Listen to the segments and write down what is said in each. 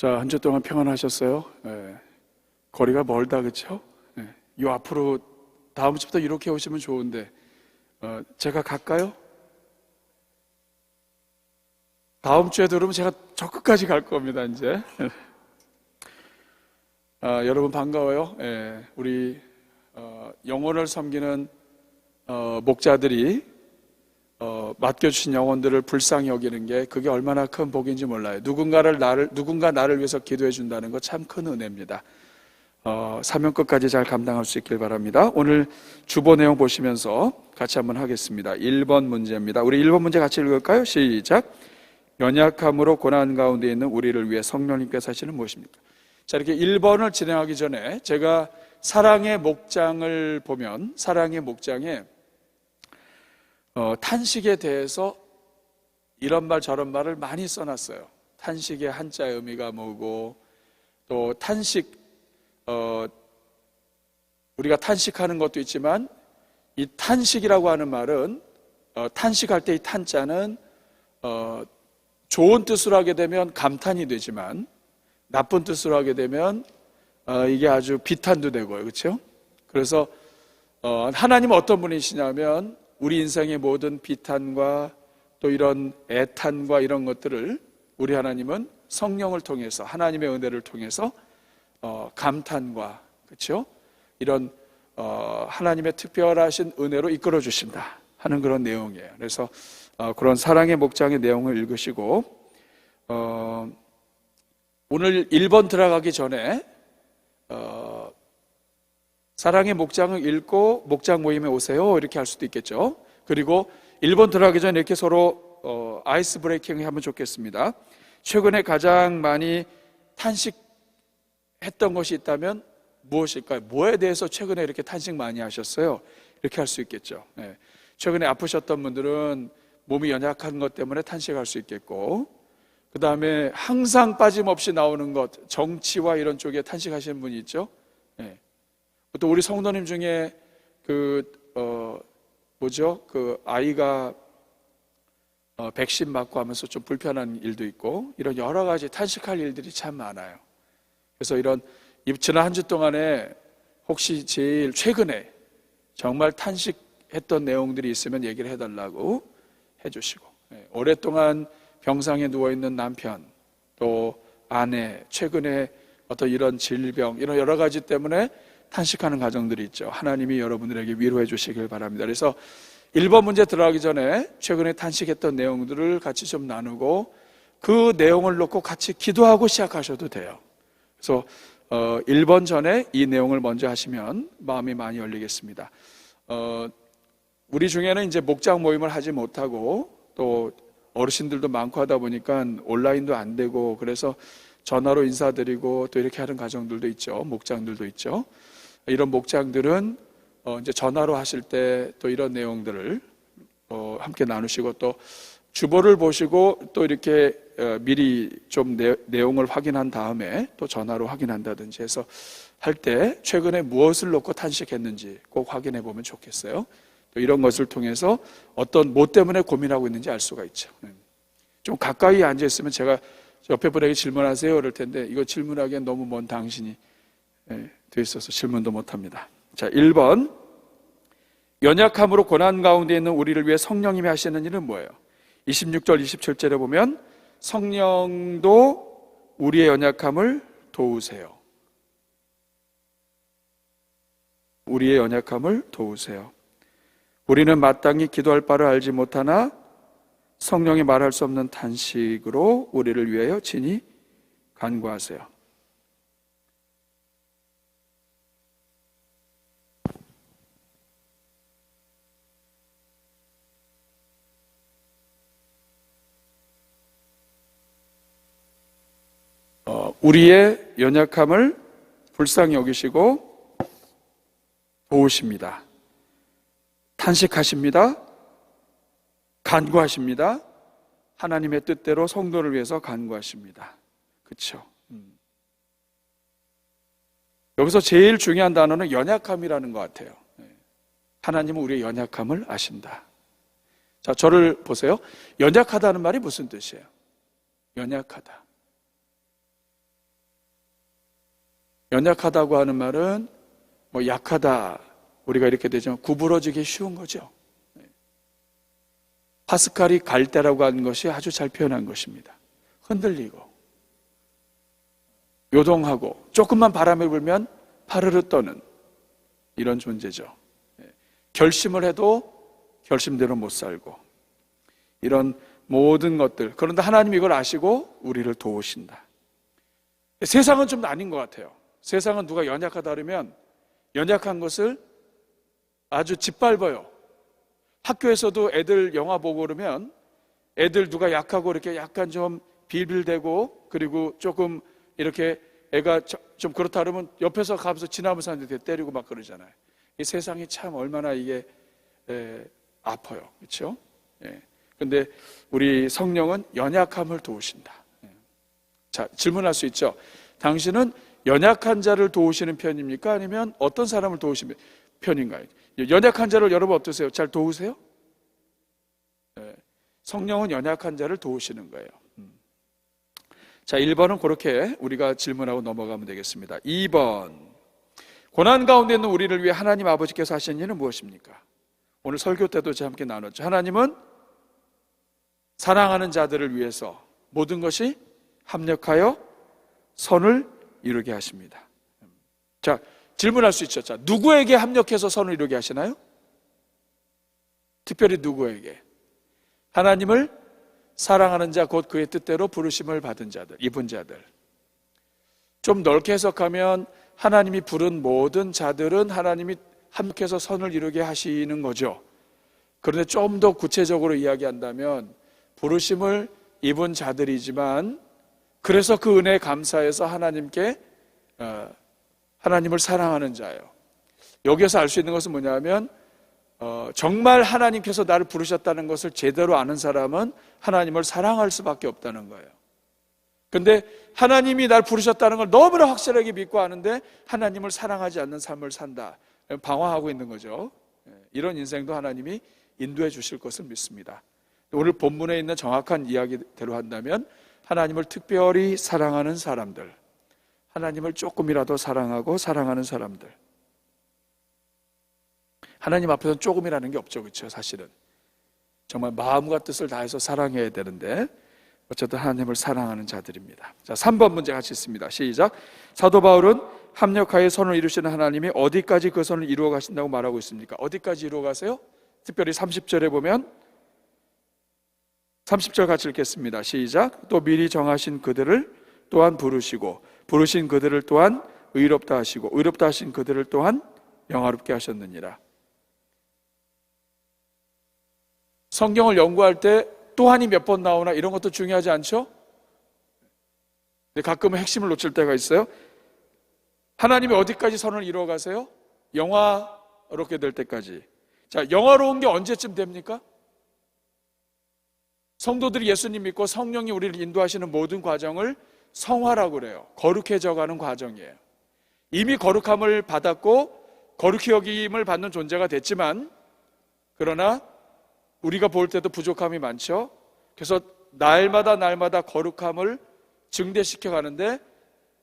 자, 한 주 동안 평안하셨어요? 네. 거리가 멀다, 그렇죠? 네. 요 앞으로 다음 주부터 이렇게 오시면 좋은데 제가 갈까요? 다음 주에 들으면 제가 저 끝까지 갈 겁니다, 이제. 여러분 반가워요. 우리 영혼을 섬기는 목자들이 맡겨주신 영혼들을 불쌍히 여기는 게 그게 얼마나 큰 복인지 몰라요. 누군가 나를 위해서 기도해 준다는 거 참 큰 은혜입니다. 사명 끝까지 잘 감당할 수 있길 바랍니다. 오늘 주보 내용 보시면서 같이 한번 하겠습니다. 1번 문제입니다. 우리 1번 문제 같이 읽을까요? 시작. 연약함으로 고난 가운데 있는 우리를 위해 성령님께서 하시는 무엇입니까? 자, 이렇게 1번을 진행하기 전에 제가 사랑의 목장을 보면 사랑의 목장에 탄식에 대해서 이런 말 저런 말을 많이 써놨어요. 탄식의 한자의 의미가 뭐고, 또 탄식, 우리가 탄식하는 것도 있지만 이 탄식이라고 하는 말은 탄식할 때 이 탄자는 좋은 뜻으로 하게 되면 감탄이 되지만 나쁜 뜻으로 하게 되면 이게 아주 비탄도 되고요. 그렇죠? 그래서 하나님은 어떤 분이시냐면 우리 인생의 모든 비탄과 또 이런 애탄과 이런 것들을 우리 하나님은 성령을 통해서 하나님의 은혜를 통해서 감탄과 그렇죠? 이런 하나님의 특별하신 은혜로 이끌어 주신다 하는 그런 내용이에요. 그래서 그런 사랑의 목장의 내용을 읽으시고 오늘 1번 들어가기 전에 사랑의 목장을 읽고 목장 모임에 오세요 이렇게 할 수도 있겠죠. 그리고 1번 들어가기 전에 이렇게 서로 아이스 브레이킹을 하면 좋겠습니다. 최근에 가장 많이 탄식했던 것이 있다면 무엇일까요? 뭐에 대해서 최근에 이렇게 탄식 많이 하셨어요? 이렇게 할 수 있겠죠. 네. 최근에 아프셨던 분들은 몸이 연약한 것 때문에 탄식할 수 있겠고, 그 다음에 항상 빠짐없이 나오는 것, 정치와 이런 쪽에 탄식하시는 분이 있죠. 네. 또 우리 성도님 중에 그 아이가 백신 맞고 하면서 좀 불편한 일도 있고, 이런 여러 가지 탄식할 일들이 참 많아요. 그래서 이런 지난 한 주 동안에 혹시 제일 최근에 정말 탄식했던 내용들이 있으면 얘기를 해달라고 해주시고, 오랫동안 병상에 누워있는 남편, 또 아내, 최근에 어떤 이런 질병, 이런 여러 가지 때문에 탄식하는 가정들이 있죠. 하나님이 여러분들에게 위로해 주시길 바랍니다. 그래서 1번 문제 들어가기 전에 최근에 탄식했던 내용들을 같이 좀 나누고 그 내용을 놓고 같이 기도하고 시작하셔도 돼요. 그래서 1번 전에 이 내용을 먼저 하시면 마음이 많이 열리겠습니다. 우리 중에는 이제 목장 모임을 하지 못하고 또 어르신들도 많고 하다 보니까 온라인도 안 되고 그래서 전화로 인사드리고 또 이렇게 하는 가정들도 있죠. 목장들도 있죠. 이런 목장들은 이제 전화로 하실 때 또 이런 내용들을 함께 나누시고 또 주보를 보시고 또 이렇게 미리 좀 내용을 확인한 다음에 또 전화로 확인한다든지 해서 할 때 최근에 무엇을 놓고 탄식했는지 꼭 확인해 보면 좋겠어요. 또 이런 것을 통해서 어떤 뭐 때문에 고민하고 있는지 알 수가 있죠. 좀 가까이 앉아 있으면 제가 옆에 분에게 질문하세요 그럴 텐데 이거 질문하기엔 너무 먼 당신이 돼 있어서 질문도 못합니다. 자, 1번 연약함으로 고난 가운데 있는 우리를 위해 성령님이 하시는 일은 뭐예요? 26절 27절에 보면 성령도 우리의 연약함을 도우세요. 우리의 연약함을 도우세요. 우리는 마땅히 기도할 바를 알지 못하나 성령이 말할 수 없는 탄식으로 우리를 위하여 친히 간구하세요. 우리의 연약함을 불쌍히 여기시고 도우십니다. 탄식하십니다. 간구하십니다. 하나님의 뜻대로 성도를 위해서 간구하십니다. 그렇죠? 여기서 제일 중요한 단어는 연약함이라는 것 같아요. 하나님은 우리의 연약함을 아신다. 자, 저를 보세요. 연약하다는 말이 무슨 뜻이에요? 연약하다. 연약하다고 하는 말은 뭐 약하다, 우리가 이렇게 되지만 구부러지기 쉬운 거죠. 파스칼이 갈대라고 하는 것이 아주 잘 표현한 것입니다. 흔들리고 요동하고 조금만 바람이 불면 파르르 떠는 이런 존재죠. 결심을 해도 결심대로 못 살고 이런 모든 것들, 그런데 하나님이 이걸 아시고 우리를 도우신다. 세상은 좀 아닌 것 같아요. 세상은 누가 연약하다 그러면 연약한 것을 아주 짓밟아요. 학교에서도 애들 영화 보고 그러면 애들 누가 약하고 이렇게 약간 좀 빌빌대고 그리고 조금 이렇게 애가 좀 그렇다 그러면 옆에서 가면서 지나면서 사람한테 때리고 막 그러잖아요. 이 세상이 참 얼마나 이게 아파요. 그렇죠? 그런데 우리 성령은 연약함을 도우신다. 자, 질문할 수 있죠. 당신은 연약한 자를 도우시는 편입니까? 아니면 어떤 사람을 도우시는 편인가요? 연약한 자를 여러분 어떠세요? 잘 도우세요? 성령은 연약한 자를 도우시는 거예요. 자, 1번은 그렇게 우리가 질문하고 넘어가면 되겠습니다. 2번, 고난 가운데 있는 우리를 위해 하나님 아버지께서 하신 일은 무엇입니까? 오늘 설교 때도 제가 함께 나눴죠. 하나님은 사랑하는 자들을 위해서 모든 것이 합력하여 선을 이루게 하십니다. 자, 질문할 수 있죠. 자, 누구에게 합력해서 선을 이루게 하시나요? 특별히 누구에게? 하나님을 사랑하는 자, 곧 그의 뜻대로 부르심을 받은 자들, 입은 자들. 좀 넓게 해석하면 하나님이 부른 모든 자들은 하나님이 합력해서 선을 이루게 하시는 거죠. 그런데 좀 더 구체적으로 이야기한다면 부르심을 입은 자들이지만 그래서 그 은혜에 감사해서 하나님께 하나님을 사랑하는 자예요. 여기에서 알 수 있는 것은 뭐냐면 정말 하나님께서 나를 부르셨다는 것을 제대로 아는 사람은 하나님을 사랑할 수밖에 없다는 거예요. 근데 하나님이 나를 부르셨다는 걸 너무나 확실하게 믿고 아는데 하나님을 사랑하지 않는 삶을 산다. 방황하고 있는 거죠. 이런 인생도 하나님이 인도해 주실 것을 믿습니다. 오늘 본문에 있는 정확한 이야기대로 한다면 하나님을 특별히 사랑하는 사람들, 하나님을 조금이라도 사랑하고 사랑하는 사람들. 하나님 앞에서는 조금이라는 게 없죠. 그렇죠? 사실은 정말 마음과 뜻을 다해서 사랑해야 되는데 어쨌든 하나님을 사랑하는 자들입니다. 자, 3번 문제 같이 있습니다. 시작. 사도 바울은 합력하여 선을 이루시는 하나님이 어디까지 그 선을 이루어 가신다고 말하고 있습니까? 어디까지 이루어 가세요? 특별히 30절에 보면 30절 같이 읽겠습니다. 시작. 또 미리 정하신 그들을 또한 부르시고 부르신 그들을 또한 의롭다 하시고 의롭다 하신 그들을 또한 영화롭게 하셨느니라. 성경을 연구할 때 또한이 몇 번 나오나 이런 것도 중요하지 않죠? 근데 가끔은 핵심을 놓칠 때가 있어요. 하나님이 어디까지 선을 이루어 가세요? 영화롭게 될 때까지. 자, 영화로운 게 언제쯤 됩니까? 성도들이 예수님 믿고 성령이 우리를 인도하시는 모든 과정을 성화라고 그래요. 거룩해져가는 과정이에요. 이미 거룩함을 받았고 거룩히 여김을 받는 존재가 됐지만 그러나 우리가 볼 때도 부족함이 많죠. 그래서 날마다 거룩함을 증대시켜 가는데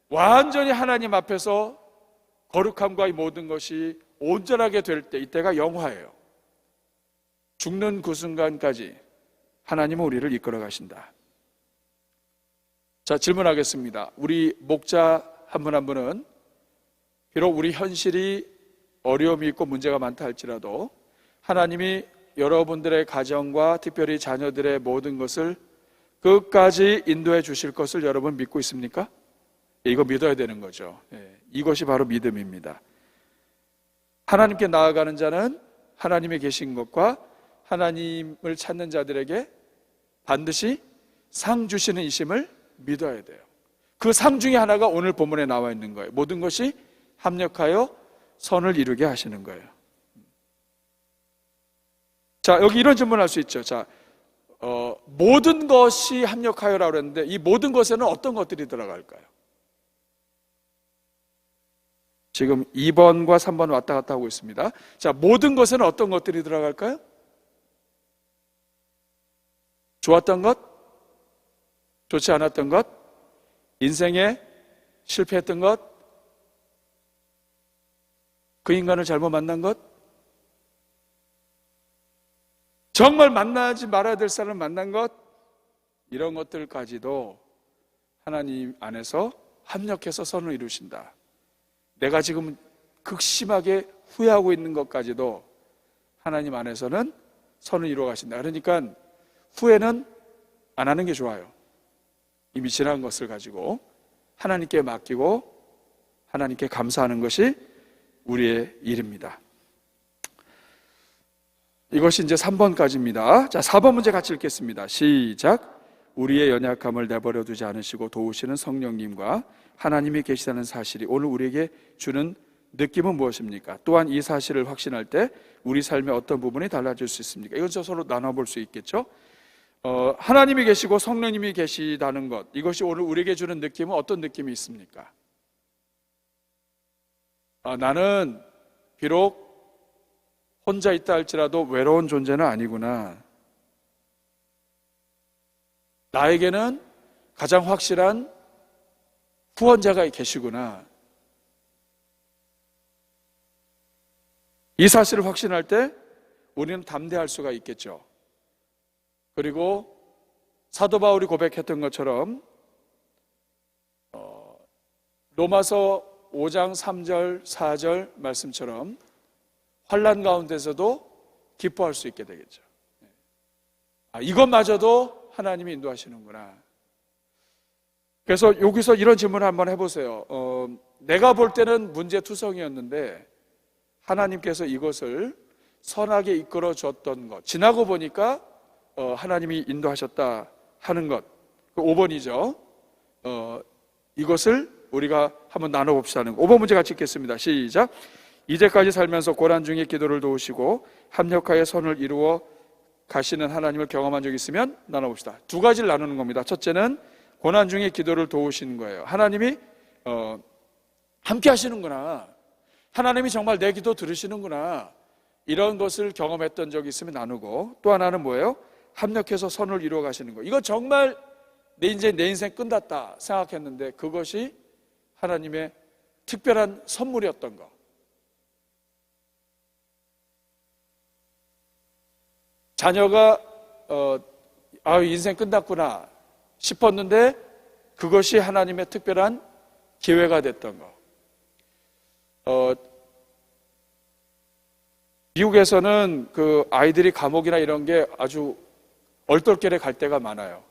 완전히 하나님 앞에서 거룩함과 이 모든 것이 온전하게 될 때 이때가 영화예요. 죽는 그 순간까지 하나님은 우리를 이끌어 가신다. 자, 질문하겠습니다. 우리 목자 한 분 한 분은 비록 우리 현실이 어려움이 있고 문제가 많다 할지라도 하나님이 여러분들의 가정과 특별히 자녀들의 모든 것을 끝까지 인도해 주실 것을 여러분 믿고 있습니까? 이거 믿어야 되는 거죠. 이것이 바로 믿음입니다. 하나님께 나아가는 자는 하나님이 계신 것과 하나님을 찾는 자들에게 반드시 상 주시는 이심을 믿어야 돼요. 그 상 중에 하나가 오늘 본문에 나와 있는 거예요. 모든 것이 합력하여 선을 이루게 하시는 거예요. 자, 여기 이런 질문을 할 수 있죠. 자, 모든 것이 합력하여라고 그랬는데 이 모든 것에는 어떤 것들이 들어갈까요? 지금 2번과 3번 왔다 갔다 하고 있습니다. 자, 모든 것에는 어떤 것들이 들어갈까요? 좋았던 것, 좋지 않았던 것, 인생에 실패했던 것, 그 인간을 잘못 만난 것? 정말 만나지 말아야 될 사람을 만난 것? 이런 것들까지도 하나님 안에서 합력해서 선을 이루신다. 내가 지금 극심하게 후회하고 있는 것까지도 하나님 안에서는 선을 이루어 가신다. 그러니까 후회는 안 하는 게 좋아요. 이미 지난 것을 가지고 하나님께 맡기고 하나님께 감사하는 것이 우리의 일입니다. 이것이 이제 3번까지입니다. 자, 4번 문제 같이 읽겠습니다. 시작. 우리의 연약함을 내버려 두지 않으시고 도우시는 성령님과 하나님이 계시다는 사실이 오늘 우리에게 주는 느낌은 무엇입니까? 또한 이 사실을 확신할 때 우리 삶의 어떤 부분이 달라질 수 있습니까? 이건 서로 나눠볼 수 있겠죠? 하나님이 계시고 성령님이 계시다는 것, 이것이 오늘 우리에게 주는 느낌은 어떤 느낌이 있습니까? 나는 비록 혼자 있다 할지라도 외로운 존재는 아니구나. 나에게는 가장 확실한 후원자가 계시구나. 이 사실을 확신할 때 우리는 담대할 수가 있겠죠. 그리고 사도 바울이 고백했던 것처럼 로마서 5장 3절 4절 말씀처럼 환난 가운데서도 기뻐할 수 있게 되겠죠. 이것마저도 하나님이 인도하시는구나. 그래서 여기서 이런 질문을 한번 해보세요. 내가 볼 때는 문제투성이었는데 하나님께서 이것을 선하게 이끌어 줬던 것, 지나고 보니까 하나님이 인도하셨다 하는 것, 5번이죠. 이것을 우리가 한번 나눠봅시다. 5번 문제 같이 읽겠습니다. 시작. 이제까지 살면서 고난 중에 기도를 도우시고 합력하여 선을 이루어 가시는 하나님을 경험한 적이 있으면 나눠봅시다. 두 가지를 나누는 겁니다. 첫째는 고난 중에 기도를 도우시는 거예요. 하나님이 함께 하시는구나. 하나님이 정말 내 기도 들으시는구나. 이런 것을 경험했던 적이 있으면 나누고, 또 하나는 뭐예요? 합력해서 선을 이루어 가시는 거. 이거 정말 내 인생 끝났다 생각했는데 그것이 하나님의 특별한 선물이었던 거. 자녀가 인생 끝났구나 싶었는데 그것이 하나님의 특별한 기회가 됐던 거. 미국에서는 그 아이들이 감옥이나 이런 게 아주 얼떨결에 갈 때가 많아요.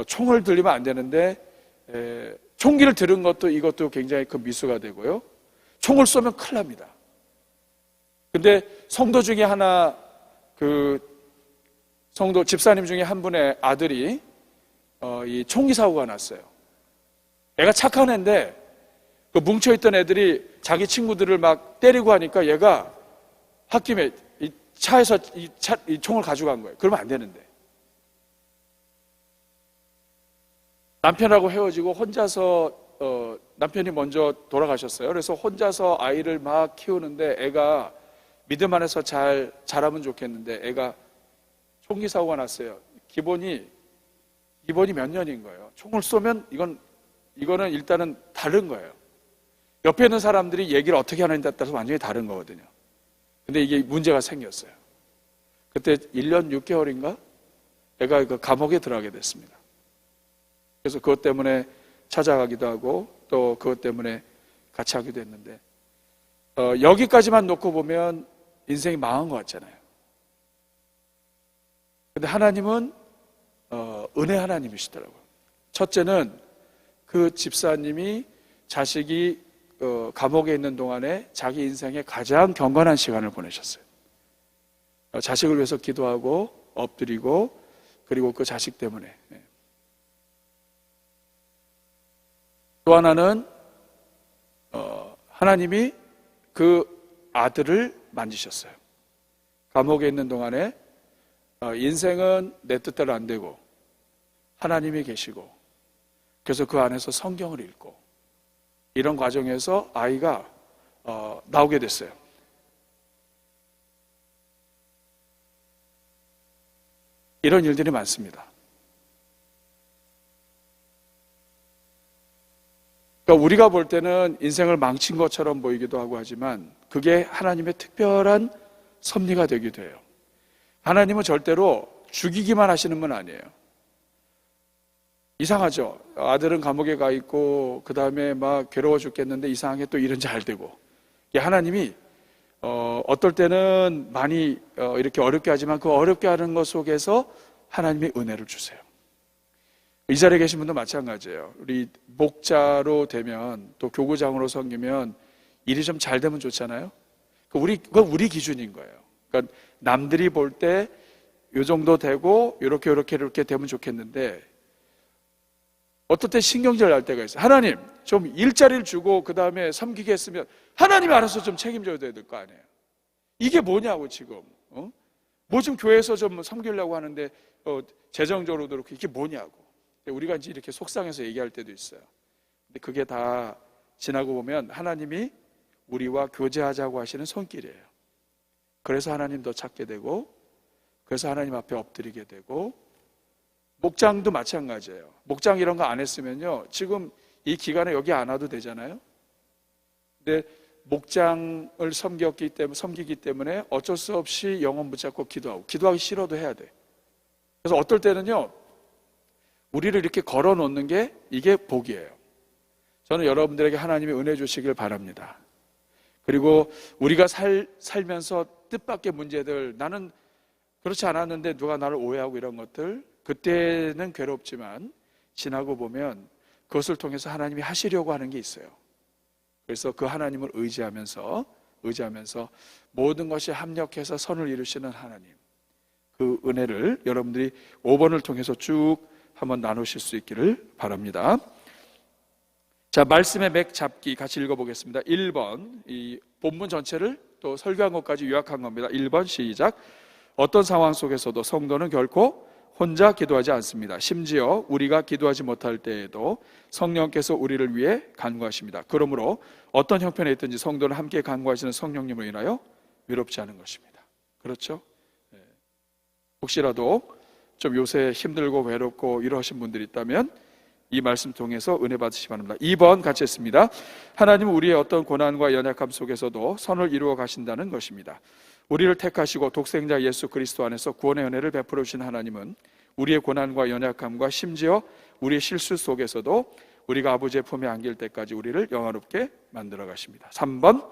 총을 들리면 안 되는데 총기를 들은 것도 이것도 굉장히 큰 미수가 되고요. 총을 쏘면 큰일 납니다. 근데 성도 중에 하나, 그 성도 집사님 중에 한 분의 아들이 이 총기 사고가 났어요. 애가 착한 애인데 그 뭉쳐있던 애들이 자기 친구들을 막 때리고 하니까 얘가 홧김에 이 차에서 이 총을 가져간 거예요. 그러면 안 되는데. 남편하고 헤어지고 혼자서 남편이 먼저 돌아가셨어요. 그래서 혼자서 아이를 막 키우는데 애가 믿음 안에서 잘 자라면 좋겠는데 애가 총기 사고가 났어요. 기본이 몇 년인 거예요. 총을 쏘면 이거는 일단은 다른 거예요. 옆에 있는 사람들이 얘기를 어떻게 하느냐에 따라서 완전히 다른 거거든요. 근데 이게 문제가 생겼어요. 그때 1년 6개월인가? 애가 그 감옥에 들어가게 됐습니다. 그래서 그것 때문에 찾아가기도 하고 또 그것 때문에 같이 하기도 했는데 여기까지만 놓고 보면 인생이 망한 것 같잖아요. 근데 하나님은 은혜 하나님이시더라고요. 첫째는 그 집사님이 자식이 감옥에 있는 동안에 자기 인생의 가장 경건한 시간을 보내셨어요. 자식을 위해서 기도하고 엎드리고 그리고 그 자식 때문에. 또 하나는 하나님이 그 아들을 만지셨어요. 감옥에 있는 동안에 인생은 내 뜻대로 안 되고 하나님이 계시고 그래서 그 안에서 성경을 읽고 이런 과정에서 아이가 나오게 됐어요. 이런 일들이 많습니다. 그러니까 우리가 볼 때는 인생을 망친 것처럼 보이기도 하고 하지만 그게 하나님의 특별한 섭리가 되기도 해요. 하나님은 절대로 죽이기만 하시는 분 아니에요. 이상하죠? 아들은 감옥에 가 있고 그 다음에 막 괴로워 죽겠는데 이상하게 또 일은 잘 되고. 하나님이 어떨 때는 많이 이렇게 어렵게 하지만 그 어렵게 하는 것 속에서 하나님의 은혜를 주세요. 이 자리에 계신 분도 마찬가지예요. 우리 목자로 되면 또 교구장으로 섬기면 일이 좀 잘 되면 좋잖아요. 그건 우리 기준인 거예요. 그러니까 남들이 볼 때 이 정도 되고 이렇게 되면 좋겠는데 어떨 때 신경질 날 때가 있어요. 하나님 좀 일자리를 주고 그 다음에 섬기게 했으면 하나님이 알아서 좀 책임져야 될 거 아니에요. 이게 뭐냐고 지금 뭐 좀 교회에서 좀 섬기려고 하는데 재정적으로도 그렇고 이게 뭐냐고. 우리가 이제 이렇게 속상해서 얘기할 때도 있어요. 근데 그게 다 지나고 보면 하나님이 우리와 교제하자고 하시는 손길이에요. 그래서 하나님 더 찾게 되고 그래서 하나님 앞에 엎드리게 되고 목장도 마찬가지예요. 목장 이런 거 안 했으면요 지금 이 기간에 여기 안 와도 되잖아요. 근데 목장을 섬기기 때문에 어쩔 수 없이 영혼 붙잡고 기도하기 싫어도 해야 돼. 그래서 어떨 때는요 우리를 이렇게 걸어 놓는 게 이게 복이에요. 저는 여러분들에게 하나님의 은혜 주시길 바랍니다. 그리고 우리가 살면서 뜻밖의 문제들, 나는 그렇지 않았는데 누가 나를 오해하고 이런 것들, 그때는 괴롭지만 지나고 보면 그것을 통해서 하나님이 하시려고 하는 게 있어요. 그래서 그 하나님을 의지하면서 모든 것이 합력해서 선을 이루시는 하나님, 그 은혜를 여러분들이 5번을 통해서 쭉 한번 나누실 수 있기를 바랍니다. 자, 말씀의 맥 잡기 같이 읽어보겠습니다. 1번, 이 본문 전체를 또 설교한 것까지 요약한 겁니다. 1번 시작. 어떤 상황 속에서도 성도는 결코 혼자 기도하지 않습니다. 심지어 우리가 기도하지 못할 때에도 성령께서 우리를 위해 간구하십니다. 그러므로 어떤 형편에 있든지 성도는 함께 간구하시는 성령님으로 인하여 위롭지 않은 것입니다. 그렇죠? 혹시라도 좀 요새 힘들고 외롭고 이러신 분들이 있다면 이 말씀 통해서 은혜 받으시기 바랍니다. 2번 같이 했습니다. 하나님은 우리의 어떤 고난과 연약함 속에서도 선을 이루어 가신다는 것입니다. 우리를 택하시고 독생자 예수 그리스도 안에서 구원의 은혜를 베풀어 주신 하나님은 우리의 고난과 연약함과 심지어 우리의 실수 속에서도 우리가 아버지의 품에 안길 때까지 우리를 영화롭게 만들어 가십니다. 3번,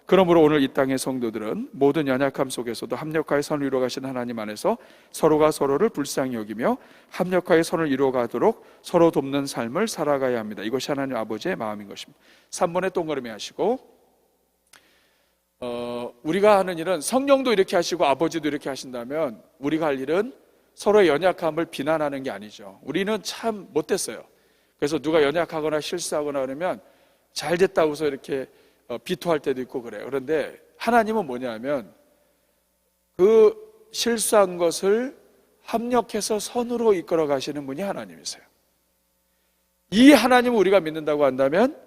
그러므로 오늘 이 땅의 성도들은 모든 연약함 속에서도 합력하여 선을 이루어 가신 하나님 안에서 서로가 서로를 불쌍히 여기며 합력하여 선을 이루어 가도록 서로 돕는 삶을 살아가야 합니다. 이것이 하나님 아버지의 마음인 것입니다. 3번에 동그라미 하시고, 우리가 하는 일은 성령도 이렇게 하시고 아버지도 이렇게 하신다면 우리가 할 일은 서로의 연약함을 비난하는 게 아니죠. 우리는 참 못됐어요. 그래서 누가 연약하거나 실수하거나 그러면 잘 됐다고 해서 이렇게 비토할 때도 있고 그래요. 그런데 하나님은 뭐냐면 그 실수한 것을 합력해서 선으로 이끌어 가시는 분이 하나님이세요. 이 하나님을 우리가 믿는다고 한다면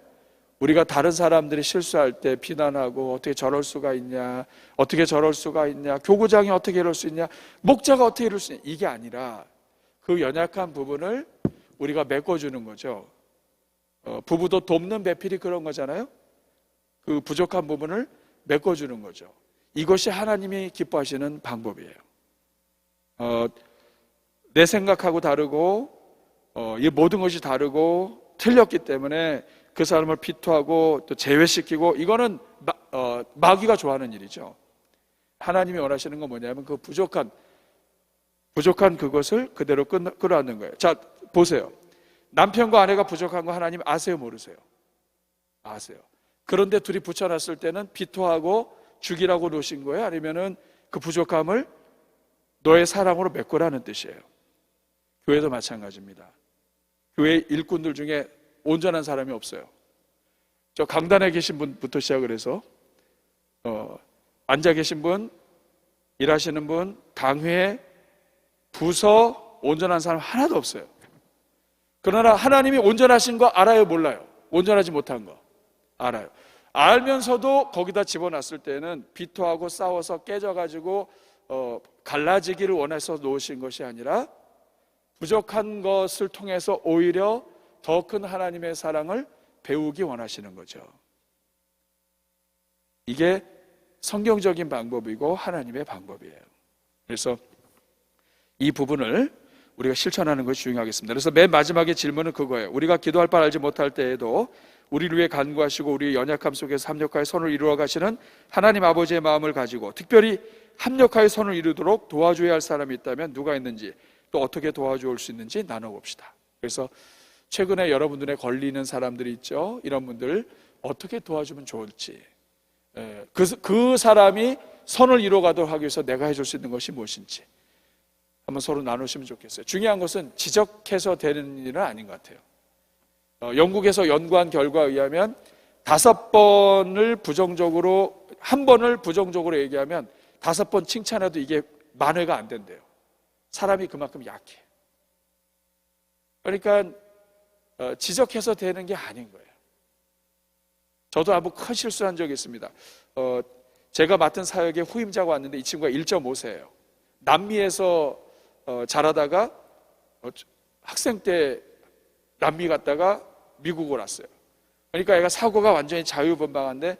우리가 다른 사람들이 실수할 때 비난하고 어떻게 저럴 수가 있냐, 어떻게 저럴 수가 있냐, 교구장이 어떻게 이럴 수 있냐, 목자가 어떻게 이럴 수 있냐, 이게 아니라 그 연약한 부분을 우리가 메꿔주는 거죠. 부부도 돕는 배필이 그런 거잖아요. 그 부족한 부분을 메꿔주는 거죠. 이것이 하나님이 기뻐하시는 방법이에요. 내 생각하고 다르고 이 모든 것이 다르고 틀렸기 때문에 그 사람을 비토하고 또 제외시키고, 이거는 마귀가 좋아하는 일이죠. 하나님이 원하시는 건 뭐냐면 그 부족한 그것을 그대로 끌어안는 거예요. 자, 보세요. 남편과 아내가 부족한 거 하나님 아세요, 모르세요? 아세요. 그런데 둘이 붙여놨을 때는 비토하고 죽이라고 놓으신 거예요? 아니면은 그 부족함을 너의 사랑으로 메꾸라는 뜻이에요. 교회도 마찬가지입니다. 교회 일꾼들 중에 온전한 사람이 없어요. 저 강단에 계신 분부터 시작을 해서 앉아 계신 분, 일하시는 분, 당회, 부서, 온전한 사람 하나도 없어요. 그러나 하나님이 온전하신 거 알아요, 몰라요? 온전하지 못한 거 알아요. 알면서도 거기다 집어놨을 때는 비토하고 싸워서 깨져가지고 갈라지기를 원해서 놓으신 것이 아니라 부족한 것을 통해서 오히려 더 큰 하나님의 사랑을 배우기 원하시는 거죠. 이게 성경적인 방법이고 하나님의 방법이에요. 그래서 이 부분을 우리가 실천하는 것이 중요하겠습니다. 그래서 맨 마지막에 질문은 그거예요. 우리가 기도할 바를 알지 못할 때에도 우리를 위해 간구하시고 우리의 연약함 속에서 합력하여 선을 이루어 가시는 하나님 아버지의 마음을 가지고 특별히 합력하여 선을 이루도록 도와줘야 할 사람이 있다면 누가 있는지, 또 어떻게 도와줄 수 있는지 나눠봅시다. 그래서 최근에 여러분 눈에 걸리는 사람들이 있죠. 이런 분들 어떻게 도와주면 좋을지, 그 사람이 선을 이루어가도록 하기 위해서 내가 해줄 수 있는 것이 무엇인지 한번 서로 나누시면 좋겠어요. 중요한 것은 지적해서 되는 일은 아닌 것 같아요. 영국에서 연구한 결과에 의하면 5번을 부정적으로, 한 번을 부정적으로 얘기하면 5번 칭찬해도 이게 만회가 안 된대요. 사람이 그만큼 약해. 그러니까 지적해서 되는 게 아닌 거예요. 저도 한번 큰 실수한 적이 있습니다. 제가 맡은 사역에 후임자가 왔는데 이 친구가 1.5세예요. 남미에서 자라다가 학생 때 남미 갔다가 미국을 왔어요. 그러니까 얘가 사고가 완전히 자유분방한데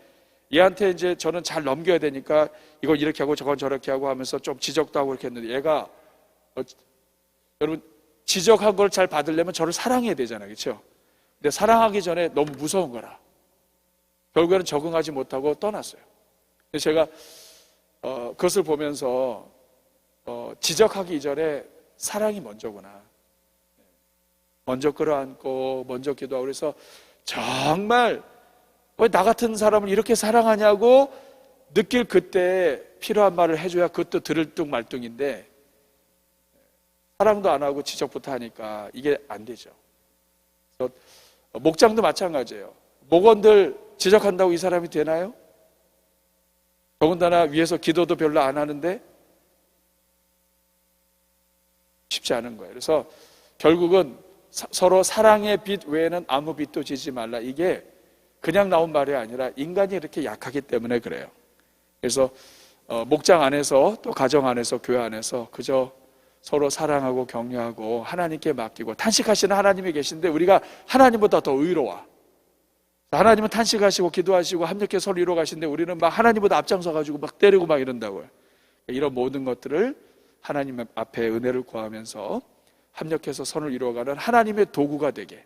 얘한테 이제 저는 잘 넘겨야 되니까 이걸 이렇게 하고 저건 저렇게 하고 하면서 좀 지적도 하고 이렇게 했는데 얘가 여러분 지적한 걸 잘 받으려면 저를 사랑해야 되잖아요. 그렇죠? 근데 사랑하기 전에 너무 무서운 거라 결국에는 적응하지 못하고 떠났어요. 그래서 제가 그것을 보면서 지적하기 이전에 사랑이 먼저구나. 먼저 끌어안고 먼저 기도하고 그래서 정말 왜 나 같은 사람을 이렇게 사랑하냐고 느낄 그때 필요한 말을 해줘야 그것도 들을 뚱 말뚱인데 사랑도 안 하고 지적부터 하니까 이게 안 되죠. 그래서 목장도 마찬가지예요. 목원들 지적한다고 이 사람이 되나요? 더군다나 위에서 기도도 별로 안 하는데 쉽지 않은 거예요. 그래서 결국은 서로 사랑의 빛 외에는 아무 빛도 지지 말라. 이게 그냥 나온 말이 아니라 인간이 이렇게 약하기 때문에 그래요. 그래서 목장 안에서 또 가정 안에서 교회 안에서 그저 서로 사랑하고 격려하고 하나님께 맡기고 탄식하시는 하나님이 계신데 우리가 하나님보다 더 의로워. 하나님은 탄식하시고 기도하시고 합력해 서로 이루어 가시는데 우리는 막 하나님보다 앞장서 가지고 막 때리고 막 이런다고요. 이런 모든 것들을 하나님 앞에 은혜를 구하면서 합력해서 선을 이루어가는 하나님의 도구가 되게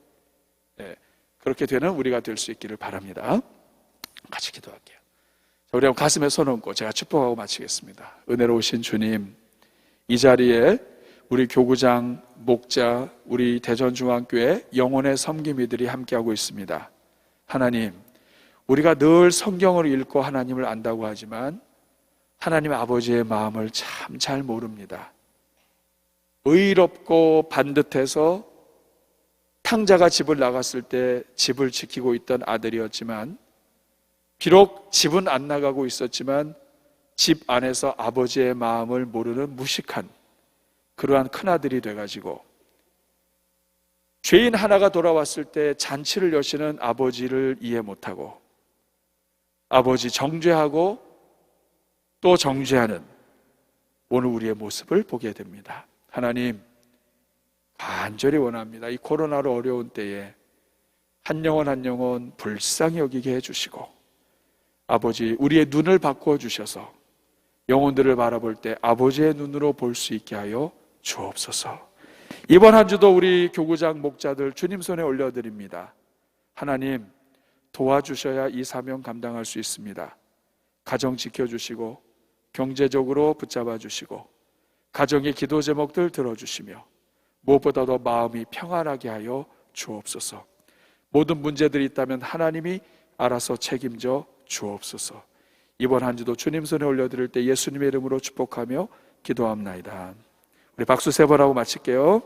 그렇게 되는 우리가 될 수 있기를 바랍니다. 같이 기도할게요. 우리 한번 가슴에 손 얹고 제가 축복하고 마치겠습니다. 은혜로우신 주님, 이 자리에 우리 교구장, 목자, 우리 대전중앙교회 영혼의 섬김이들이 함께하고 있습니다. 하나님, 우리가 늘 성경을 읽고 하나님을 안다고 하지만 하나님 아버지의 마음을 참 잘 모릅니다. 의롭고 반듯해서 탕자가 집을 나갔을 때 집을 지키고 있던 아들이었지만 비록 집은 안 나가고 있었지만 집 안에서 아버지의 마음을 모르는 무식한 그러한 큰아들이 돼가지고 죄인 하나가 돌아왔을 때 잔치를 여시는 아버지를 이해 못하고 아버지 정죄하고 또 정죄하는 오늘 우리의 모습을 보게 됩니다. 하나님, 간절히 원합니다. 이 코로나로 어려운 때에 한 영혼 한 영혼 불쌍히 여기게 해주시고 아버지 우리의 눈을 바꾸어 주셔서 영혼들을 바라볼 때 아버지의 눈으로 볼 수 있게 하여 주옵소서. 이번 한 주도 우리 교구장 목자들 주님 손에 올려드립니다. 하나님 도와주셔야 이 사명 감당할 수 있습니다. 가정 지켜주시고 경제적으로 붙잡아 주시고 가정의 기도 제목들 들어주시며 무엇보다도 마음이 평안하게 하여 주옵소서. 모든 문제들이 있다면 하나님이 알아서 책임져 주옵소서. 이번 한 주도 주님 손에 올려드릴 때 예수님의 이름으로 축복하며 기도합나이다. 우리 박수 3번 하고 마칠게요.